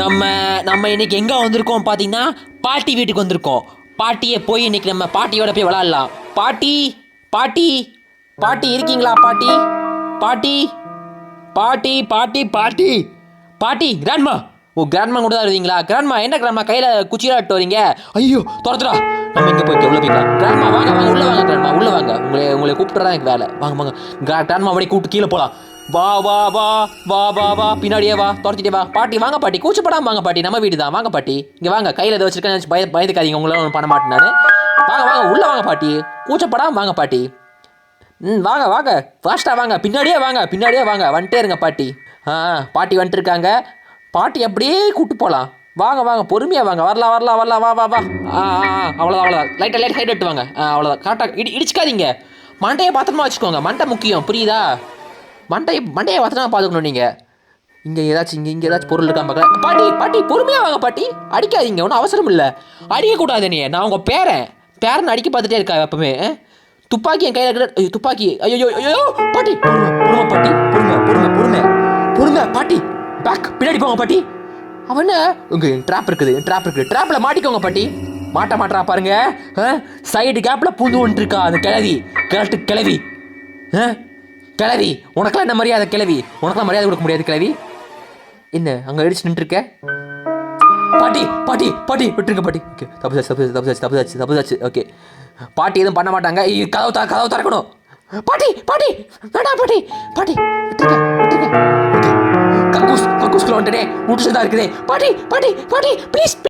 நம்ம நம்ம இன்னைக்கு எங்கே வந்திருக்கோம் பார்த்தீங்கன்னா பாட்டி வீட்டுக்கு வந்திருக்கோம். பாட்டியை போய் இன்னைக்கு நம்ம பாட்டியோட போய் விளாட்லாம். பாட்டி பாட்டி பாட்டி இருக்கீங்களா? பாட்டி பாட்டி பாட்டி பாட்டி பாட்டி பாட்டி கிராண்ட்மா. ஓ கிராண்ட்மா கூட தான் வருவீங்களா? கிராண்ட்மா என்ன கிராண்ட்மா கையில் குச்சியில் இட்டு வரீங்க? ஐயோ துரத்துடா. நம்ம இங்கே போய் எவ்வளோ போய்க்கலாம். கிராண்ட்மா வாங்க வாங்க உள்ளே வாங்க. கிராண்ட்மா உள்ளே வாங்க. உங்களை கூப்பிட்டு தான் எனக்கு வேலை. வாங்க வாங்க கிராண்ட்மா அப்படியே கூப்பிட்டு கீழே போகலாம். வா வா வா வா வா வா பின்னாடியே வா துரத்திட்டே வா. பாட்டி வாங்க பாட்டி கூச்சப்படாமல் வாங்க பாட்டி. நம்ம வீடு தான். வாங்க பாட்டி இங்கே வாங்க. கையில் எதை வச்சிருக்கேன் பயந்துக்காதீங்க. உங்களால் பண்ண மாட்டேன் நான். வாங்க வாங்க உள்ளே வாங்க பாட்டி. கூச்சப்படாமல் வாங்க பாட்டி. வாங்க வாங்க ஃபாஸ்ட்டாக வாங்க. பின்னாடியே வாங்க பின்னாடியே வாங்க. வந்துட்டே இருங்க பாட்டி. பாட்டி வந்துட்டு இருக்காங்க. பாட்டி அப்படியே கூப்பிட்டு போகலாம். வாங்க வாங்க பொறுமையாக வாங்க. வரலாம் வரலாம் வரலாம். வா வா வா. அவ்வளோதான் அவ்வளோதான். லைட்டாக சைடு எடுத்து வாங்க. அவ்வளோதான் கரெக்டாக இடிச்சிக்காதீங்க. மண்டையை பத்திரமா வச்சுக்கோங்க. மண்டை முக்கியம் புரியுதா? மண்டையை பத்திரமா பார்த்துக்கணும் நீங்கள். இங்கே ஏதாச்சும் பொருள் இருக்கா பார்க்கலாம். பாட்டி பாட்டி பொறுமையாக வாங்க பாட்டி. அடிக்காதீங்க ஒன்றும் அவசரம் இல்லை. அடிக்கக்கூடாது நீ. நான் உங்கள் பேரன் அடிக்க பார்த்துட்டே இருக்கா எப்பவுமே. துப்பாக்கி என் கையில் இருக்கிற துப்பாக்கி. ஐயோ ஐயோ பாட்டி பொறுமை பாட்டி. பொறுமை பாட்டி. பேக் பின்னாடி போங்க பாட்டி. அவன் உங்க ட்ராப் இருக்குது. ட்ராப்பில் மாட்டிக்கோங்க பாட்டி. மாட்டா பாருங்க. சைடு கேப்பில் பூந்து ஒன்று இருக்கா அந்த கிளவி. கிளவி உனக்கெல்லாம் என்ன மரியாதை? கிளவி உனக்கெல்லாம் மரியாதை கொடுக்க முடியாது. கிளவி என்ன அங்கே அடிச்சு நின்றுருக்க? பாட்டி பாட்டி பாட்டி விட்டுருங்க பாட்டி. ஓகே தப்புதாச்சு. ஓகே பாட்டி எதுவும் பண்ண மாட்டாங்க. கதவு திறக்கணும். பாட்டி பாட்டி வேண்டாம் பாட்டி விட்டுருங்க. கக்கூஸ்குள்ள வந்துட்டே முடிச்சுதான் இருக்குதே. பாட்டி ப்ளீஸ்.